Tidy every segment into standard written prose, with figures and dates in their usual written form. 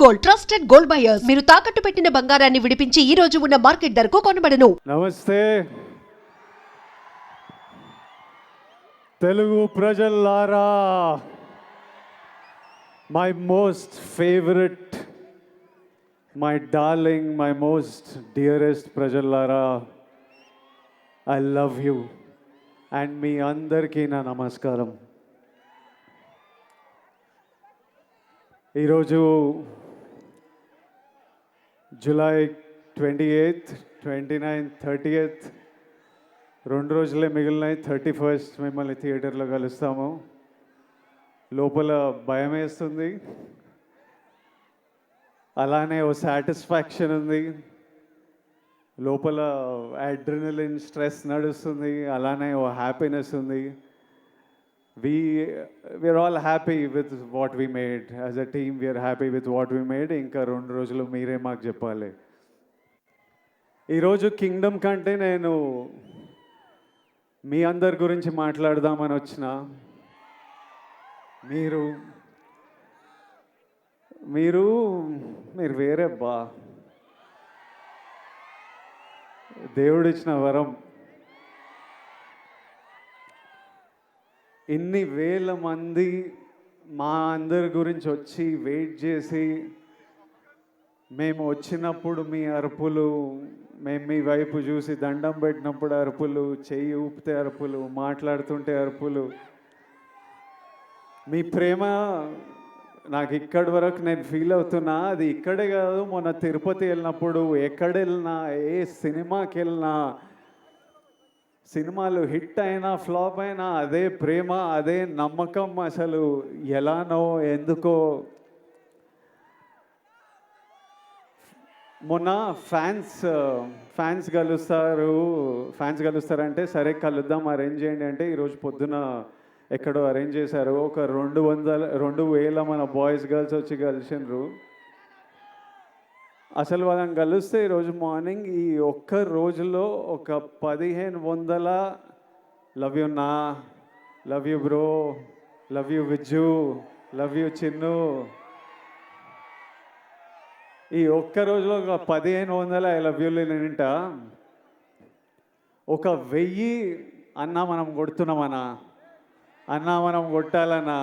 Gold, trusted gold buyers. మీరు తాకట్టు పెట్టిన బంగారాన్ని విడిపించి ఈ రోజు ఉన్న మార్కెట్ ధరకు కొనబడను. నమస్తే తెలుగు ప్రజలారా, my most favourite, my darling, my most dearest ప్రజలారా, ఐ లవ్ యూ అండ్ మీ అందరికీ నా నమస్కారం. ఈరోజు జూలై 28th, 29th, 30th 2 రోజులే మిగిలినాయి. 31st మిమ్మల్ని థియేటర్లో కలుస్తాము. లోపల భయం వేస్తుంది, అలానే ఓ సాటిస్ఫాక్షన్ ఉంది. లోపల అడ్రినలిన్ స్ట్రెస్ నడుస్తుంది, అలానే ఓ హ్యాపీనెస్ ఉంది. we're all happy with what we made. As a team, we are happy with what we made. ఇంకా 2 రోజులు మీరే మాకు చెప్పాలి. ఈరోజు కింగ్డమ్ కంటే నేను మీ అందరి గురించి మాట్లాడదామని వచ్చిన. మీరు మీరు మీరు వేరే బా, దేవుడిచ్చిన వరం. ఇన్ని వేల మంది మా అందరి గురించి వచ్చి వెయిట్ చేసి, మేము వచ్చినప్పుడు మీ అరుపులు, మేము మీ వైపు చూసి దండం పెట్టినప్పుడు అరుపులు, చెయ్యి ఊపితే అరుపులు, మాట్లాడుతుంటే అరుపులు, మీ ప్రేమ నాకు ఇక్కడి వరకు నేను ఫీల్ అవుతున్నా. అది ఇక్కడే కాదు, మొన్న తిరుపతి వెళ్ళినప్పుడు, ఎక్కడ వెళ్ళినా, ఏ సినిమాకి వెళ్ళినా, సినిమాలు హిట్ అయినా ఫ్లాప్ అయినా అదే ప్రేమ, అదే నమ్మకం. అసలు ఎలానో ఎందుకో. మొన్న ఫ్యాన్స్ కలుస్తారంటే సరే కలుద్దాం, అరేంజ్ చేయండి అంటే ఈరోజు పొద్దున ఎక్కడో అరేంజ్ చేశారు. ఒక 2,000 మన బాయ్స్ గర్ల్స్ వచ్చి కలిసినారు. అసలు వాళ్ళని కలిస్తే ఈరోజు మార్నింగ్ ఈ ఒక్క రోజులో ఒక 1,500 లవ్ యూ నా, love you bro, love you Vijju, love you Chinnu, ఈ ఒక్క రోజులో ఒక 1,500 ఐ లవ్ యూలు నింట. ఒక 1000 అన్నా మనం కొడుతున్నామన్నా, అన్నా మనం కొట్టాలన్నా,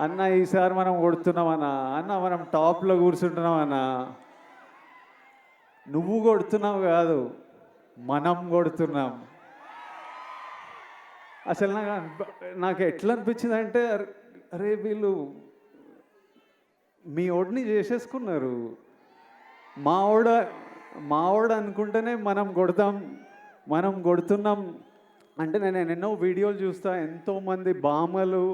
అన్న ఈసారి మనం కొడుతున్నామన్నా, అన్న మనం టాప్లో కూర్చుంటున్నామన్నా. నువ్వు కొడుతున్నావు కాదు, మనం కొడుతున్నాం. అసలు నాకు ఎట్లా అనిపించింది అంటే, అరే వీళ్ళు మీ ఓడిని చేసేసుకున్నారు. మావాడు అనుకుంటేనే మనం కొడుతున్నాం అంటే. నేను ఎన్నో వీడియోలు చూస్తా, ఎంతోమంది బామ్మలు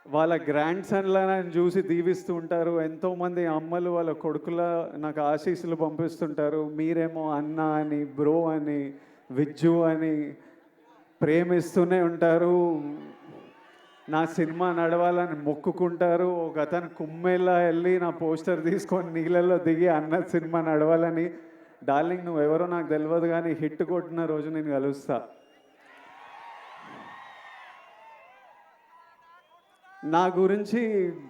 వాళ్ళ గ్రాండ్ సన్లను చూసి దీవిస్తూ ఉంటారు. ఎంతోమంది అమ్మలు వాళ్ళ కొడుకుల నాకు ఆశీస్సులు పంపిస్తుంటారు. మీరేమో అన్న అని, బ్రో అని, విజ్జు అని ప్రేమిస్తూనే ఉంటారు. నా సినిమా నడవాలని మొక్కుకుంటారు. ఒక అతను కుమ్మేలా వెళ్ళి నా పోస్టర్ తీసుకొని నీళ్ళల్లో దిగి అన్న సినిమా నడవాలని. డార్లింగ్ నువ్వు ఎవరో నాకు తెలియదు, కానీ హిట్ కొట్టిన రోజు నేను కలుస్తా. నా గురించి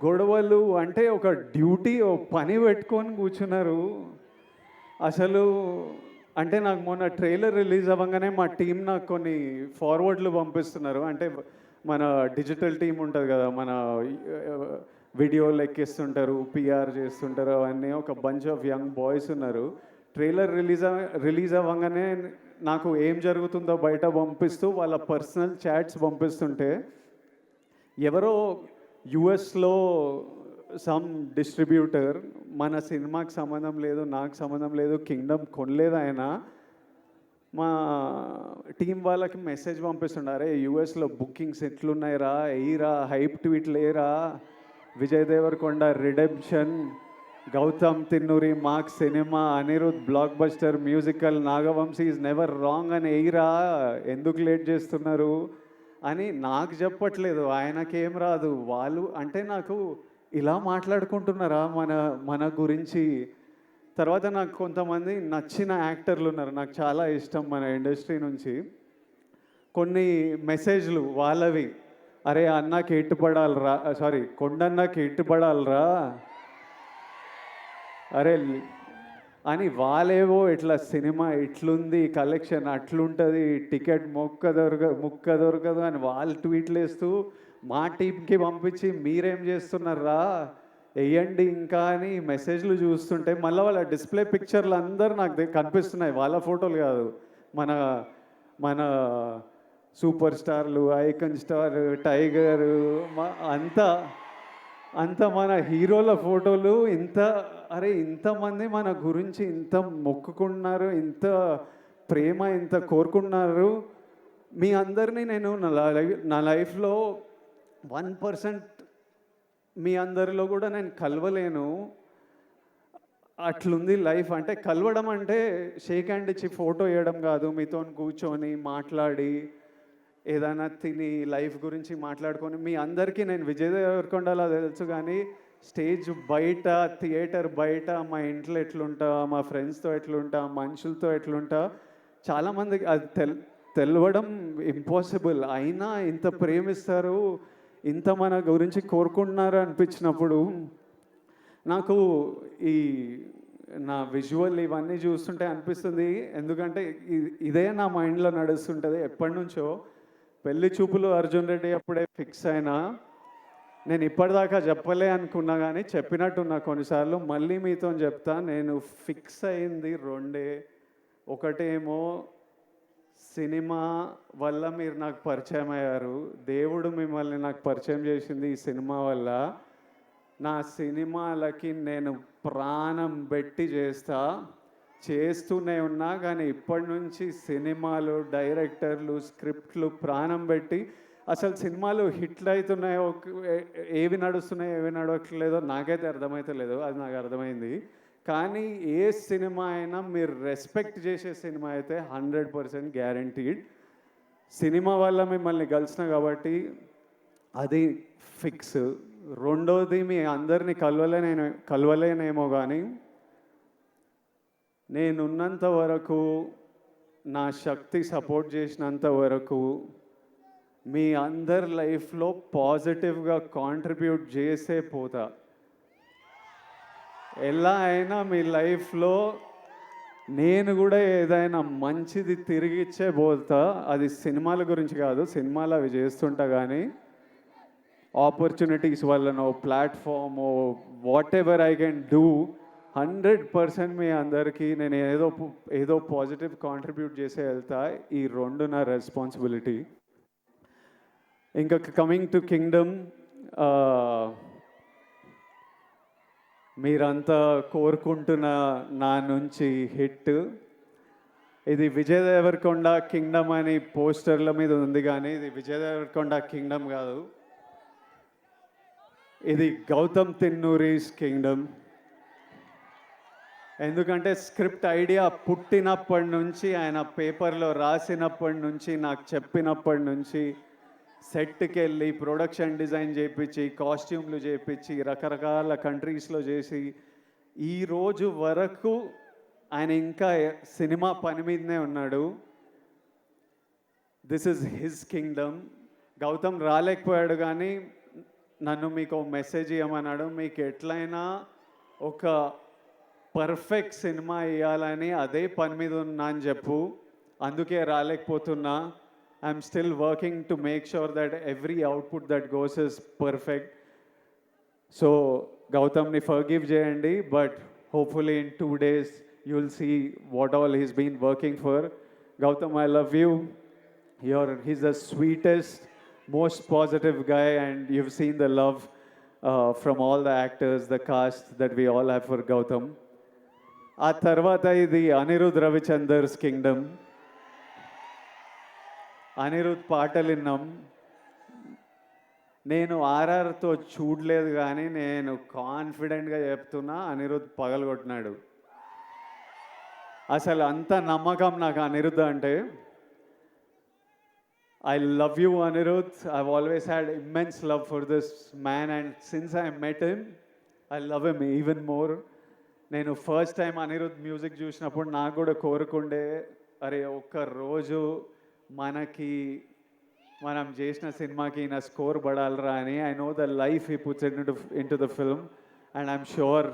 గొడవలు అంటే ఒక డ్యూటీ, ఓ పని పెట్టుకొని కూర్చున్నారు. అసలు అంటే నాకు మొన్న ట్రైలర్ రిలీజ్ అవ్వగానే మా టీం నాకు కొన్ని ఫార్వర్డ్లు పంపిస్తున్నారు. అంటే మన డిజిటల్ టీం ఉంటుంది కదా, మన వీడియోలు ఎక్కిస్తుంటారు, పిఆర్ చేస్తుంటారు, అవన్నీ ఒక బంచ్ ఆఫ్ యంగ్ బాయ్స్ ఉన్నారు. ట్రైలర్ రిలీజ్ అవ్వగానే నాకు ఏం జరుగుతుందో బయట పంపిస్తూ వాళ్ళ పర్సనల్ చాట్స్ పంపిస్తుంటే, ఎవరో యుఎస్లో సమ్ డిస్ట్రిబ్యూటర్, మన సినిమాకి సంబంధం లేదు, నాకు సంబంధం లేదు, కింగ్డమ్ కొనలేదు ఆయన, మా టీం వాళ్ళకి మెసేజ్ పంపిస్తుండారే, యుఎస్లో బుకింగ్స్ ఎట్లున్నాయిరా, ఎయిరా, హైప్ ట్వీట్లు ఏరా, Vijay Devarakonda redemption, Gautham Tinnuri mark cinema, Anirudh blockbuster musical, Nagavamsi is never wrong అని ఎయిరా, ఎందుకు లేట్ చేస్తున్నారు అని నాకు చెప్పట్లేదు. ఆయనకేం రాదు. వాళ్ళు అంటే నాకు ఇలా మాట్లాడుకుంటున్నారా మన గురించి. తర్వాత నాకు కొంతమంది నచ్చిన యాక్టర్లు ఉన్నారు, నాకు చాలా ఇష్టం మన ఇండస్ట్రీ నుంచి. కొన్ని మెసేజ్లు వాళ్ళవి అరే అన్నకి ఎట్టుపడాలరా, సారీ కొండన్నకి ఎట్టుపడాలరా, అరే అని వాళ్ళేవో ఇట్లా సినిమా ఇట్లుంది, కలెక్షన్ అట్లుంటుంది, టికెట్ ముక్క దొరకదు అని వాళ్ళు ట్వీట్లు వేస్తూ మా టీంకి పంపించి మీరేం చేస్తున్నారా వేయండి ఇంకా అని మెసేజ్లు చూస్తుంటే మళ్ళీ వాళ్ళ డిస్ప్లే పిక్చర్లు అందరూ నాకు కనిపిస్తున్నాయి, వాళ్ళ ఫోటోలు కాదు, మన మన సూపర్ స్టార్లు, ఐకన్ స్టార్, టైగర్, అంతా అంత మన హీరోల ఫోటోలు. అరే ఇంతమంది మన గురించి ఇంత మొక్కుకున్నారు, ఇంత ప్రేమ ఇంత కోరుకున్నారు. మీ అందరినీ నేను నా లైఫ్లో 1% మీ అందరిలో కూడా నేను కలవలేను. అట్లుంది లైఫ్. అంటే కలవడం అంటే షేక్ హ్యాండ్ ఇచ్చి ఫోటో వేయడం కాదు, మీతో కూర్చొని మాట్లాడి ఏదైనా తిని లైఫ్ గురించి మాట్లాడుకొని. మీ అందరికీ నేను విజయ్ దేవరకొండలా తెలుసు, కానీ స్టేజ్ బయట, థియేటర్ బయట, మా ఇంట్లో ఎట్లుంటా, మా ఫ్రెండ్స్తో ఎట్లుంటా, మనుషులతో ఎట్లుంటా, చాలామందికి అది తెలవడం ఇంపాసిబుల్. అయినా ఇంత ప్రేమిస్తారు, ఇంత మన గురించి కోరుకుంటున్నారు అనిపించినప్పుడు నాకు ఈ నా విజువల్ ఇవన్నీ చూస్తుంటే అనిపిస్తుంది. ఎందుకంటే ఇదే నా మైండ్లో నడుస్తుంటుంది ఎప్పటి నుంచో. పెళ్లి చూపులు అర్జున్ రెడ్డి అప్పుడే ఫిక్స్ అయినా, నేను ఇప్పటిదాకా చెప్పలే అనుకున్నా కానీ చెప్పినట్టున్నా కొన్నిసార్లు. మళ్ళీ మీతో చెప్తా, నేను ఫిక్స్ అయింది రెండే. ఒకటేమో సినిమా వల్ల మీరు నాకు పరిచయం అయ్యారు, దేవుడు మిమ్మల్ని నాకు పరిచయం చేసింది ఈ సినిమా వల్ల. నా సినిమాలకి నేను ప్రాణం పెట్టి చేస్తూనే ఉన్నా, కానీ ఇప్పటి నుంచి సినిమాలు, డైరెక్టర్లు, స్క్రిప్ట్లు ప్రాణం పెట్టి, అసలు సినిమాలు హిట్లు అవుతున్నాయో, ఏవి నడుస్తున్నాయో ఏవి నడవట్లేదో నాకైతే అర్థమైతే లేదు, అది నాకు అర్థమైంది. కానీ ఏ సినిమా అయినా మీరు రెస్పెక్ట్ చేసే సినిమా అయితే 100% గ్యారంటీడ్. సినిమా వల్ల మిమ్మల్ని కలిసిన కాబట్టి అది ఫిక్స్. రెండోది, మీ అందరినీ కలవలేనేమో కానీ నేనున్నంత వరకు, నా శక్తి సపోర్ట్ చేసినంత వరకు మీ అందరి లైఫ్లో పాజిటివ్గా కాంట్రిబ్యూట్ చేసే పోతా. ఎలా అయినా మీ లైఫ్లో నేను కూడా ఏదైనా మంచిది తిరిగి ఇచ్చే పోతా. అది సినిమాల గురించి కాదు, సినిమాలు అవి చేస్తుంటా, కానీ ఆపర్చునిటీస్ వల్లనో, ప్లాట్ఫామో, whatever I can do, 100% మీ అందరికీ నేను ఏదో పాజిటివ్ కాంట్రిబ్యూట్ చేసే వెళ్తా. ఈ రెండు నా రెస్పాన్సిబిలిటీ. ఇంకా కమింగ్ టు కింగ్డమ్, మీరంతా కోరుకుంటున్న నా నుంచి హిట్. ఇది విజయ్ దేవరకొండ కింగ్డమ్ అని పోస్టర్ల మీద ఉంది, కానీ ఇది విజయ్ దేవరకొండ కింగ్డమ్ కాదు, ఇది గౌతమ్ తిన్నూరీస్ కింగ్డమ్. ఎందుకంటే స్క్రిప్ట్ ఐడియా పుట్టినప్పటి నుంచి, ఆయన పేపర్లో రాసినప్పటి నుంచి, నాకు చెప్పినప్పటి నుంచి, సెట్కి వెళ్ళి ప్రొడక్షన్ డిజైన్ చేయించి, కాస్ట్యూమ్లు చేయించి, రకరకాల కంట్రీస్లో చేసి, ఈరోజు వరకు ఆయన ఇంకా సినిమా పని మీదనే ఉన్నాడు. This is his kingdom. Gautam రాలేకపోయాడు, కానీ నన్ను మీకు మెసేజ్ ఇవ్వమన్నాడు. మీకు ఎట్లయినా ఒక పర్ఫెక్ట్ సినిమా ఇవ్వాలని అదే పని మీద ఉన్నా అని చెప్పు. అందుకే రాలేకపోతున్నా. I'm still working to make sure that every output that goes is perfect. So, Gautamni forgive jayandi, but hopefully in 2 days you'll see what all he's been working for. Gautam, I love you. He's the sweetest, most positive guy, and you've seen the love from all the actors, the cast that we all have for Gautam. ఆ తర్వాత ఇది Anirudh రవిచందర్స్ Kingdom. Anirudh పాటలు విన్నాం. నేను ఆర్ఆర్తో చూడలేదు, కానీ నేను కాన్ఫిడెంట్గా చెప్తున్నా, అనిరుద్ పగలగొట్టినాడు. అసలు అంత నమ్మకం నాకు అనిరుద్ అంటే. I love you, Anirudh. I've always had immense love for this man, and since I met him, I love him even more. నేను ఫస్ట్ టైం అనిరుద్ మ్యూజిక్ చూసినప్పుడు నాకు కూడా కోరుకుండే, అరే ఒక్క రోజు మనకి మనం చేసిన సినిమాకి నా స్కోర్ పడాలరా అని. I know the life he puts in to the film and I'm sure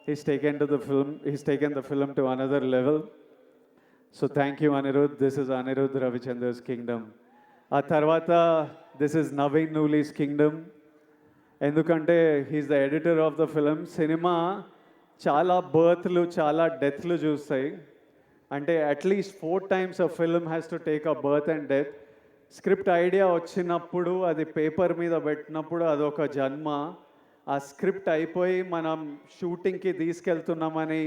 he's taken the film to another level. So thank you, Anirudh. This is Anirudh Ravichandra's Kingdom. ఆ తర్వాత this is Naveen Nooli's Kingdom. ఎందుకంటే he's the editor of the film. Cinema చాలా బర్త్లు చాలా డెత్లు చూస్తాయి. అంటే at least 4 times a film has to take a birth and death. Script idea వచ్చినప్పుడు అది paper మీద పెట్టినప్పుడు అదొక జన్మ. ఆ స్క్రిప్ట్ అయిపోయి మనం షూటింగ్కి తీసుకెళ్తున్నామని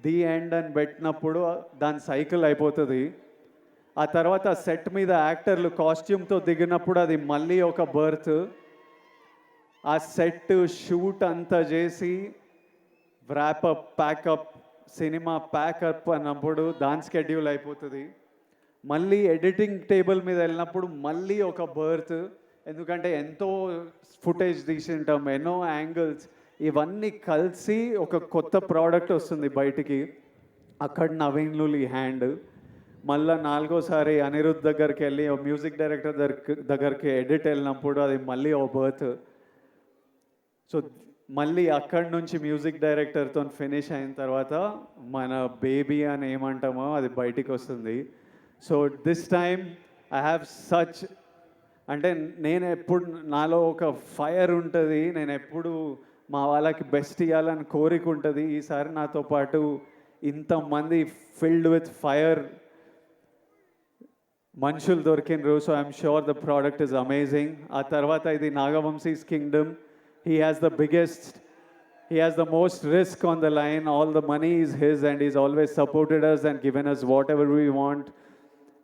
ది ఎండ్ అని పెట్టినప్పుడు దాని సైకిల్ అయిపోతుంది. ఆ తర్వాత సెట్ మీద యాక్టర్లు కాస్ట్యూమ్తో దిగినప్పుడు అది మళ్ళీ ఒక బర్త్. ఆ సెట్ షూట్ అంతా చేసి వ్రాపప్ ప్యాకప్ సినిమా ప్యాకప్ అన్నప్పుడు దాని స్కెడ్యూల్ అయిపోతుంది. మళ్ళీ ఎడిటింగ్ టేబుల్ మీద వెళ్ళినప్పుడు మళ్ళీ ఒక బర్త్. ఎందుకంటే ఎంతో ఫుటేజ్ తీసింటాం, ఎన్నో యాంగిల్స్, ఇవన్నీ కలిసి ఒక కొత్త ప్రోడక్ట్ వస్తుంది బయటికి. అక్కడ నవీన్ లూలి హ్యాండ్. మళ్ళీ 4వసారి అనిరుద్ధ్ దగ్గరికి వెళ్ళి మ్యూజిక్ డైరెక్టర్ దగ్గరికి ఎడిట్ వెళ్ళినప్పుడు అది మళ్ళీ ఓ బర్త్. సో మళ్ళీ అక్కడి నుంచి మ్యూజిక్ డైరెక్టర్తో ఫినిష్ అయిన తర్వాత మన బేబీ అని ఏమంటామో అది బయటికి వస్తుంది. So this time I have such, అంటే నేను ఎప్పుడు నాలో ఒక ఫైర్ ఉంటుంది, నేను ఎప్పుడు మా వాళ్ళకి బెస్ట్ ఇవ్వాలని కోరిక ఉంటుంది. ఈసారి నాతో పాటు ఇంతమంది ఫిల్డ్ విత్ ఫైర్ మనుషులు దొరికినరు. So I'm sure the product is amazing. ఆ తర్వాత ఇది Nagavamsi's kingdom. He has the most risk on the line. All the money is his and is always supported us and given us whatever we want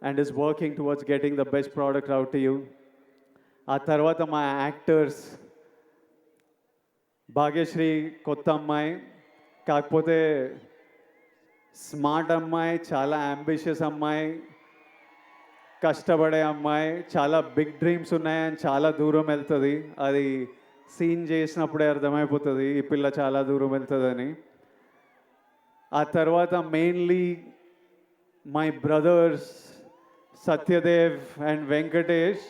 and is working towards getting the best product out to you. ఆ తర్వాత మా actors, Bhagyashree కొత్త అమ్మాయి, కాకపోతే smart అమ్మాయి, చాలా ambitious అమ్మాయి, కష్టపడే అమ్మాయి, చాలా బిగ్ డ్రీమ్స్ ఉన్నాయని చాలా దూరం వెళ్తుంది. అది సీన్ చేసినప్పుడే అర్థమైపోతుంది ఈ పిల్ల చాలా దూరం వెళ్తుందని. ఆ తర్వాత mainly my brothers Satyadev and Venkatesh.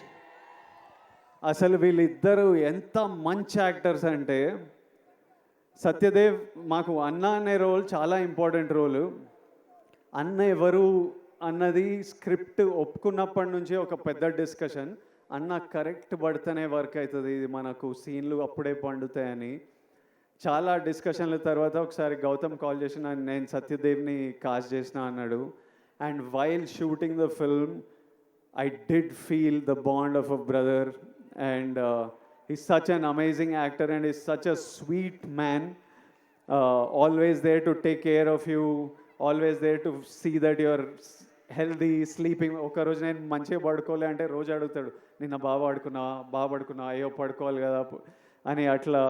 అసలు వీళ్ళిద్దరూ ఎంత మంచి యాక్టర్స్ అంటే, సత్యదేవ్ మాకు అన్న అనే రోల్ చాలా ఇంపార్టెంట్ రోలు. అన్న ఎవరు అన్నది స్క్రిప్ట్ ఒప్పుకున్నప్పటి నుంచి ఒక పెద్ద డిస్కషన్. అన్న కరెక్ట్ పడితేనే వర్క్ అవుతుంది, ఇది మనకు సీన్లు అప్పుడే పండుతాయని చాలా డిస్కషన్ల తర్వాత ఒకసారి గౌతమ్ కాల్ చేసి నేను సత్యదేవ్ని కాస్ట్ చేసిన అన్నాడు. And while shooting the film I did feel the bond of a brother. And he's such an amazing actor and he's such a sweet man, always there to take care of you, always there to see that you're healthy, sleeping. ఒక రోజు నేను మంచిగా పడుకోలే అంటే రోజు అడుగుతాడు, నిన్న బాగా పడుకున్నా అయ్యో పడుకోవాలి కదా అని. అట్లా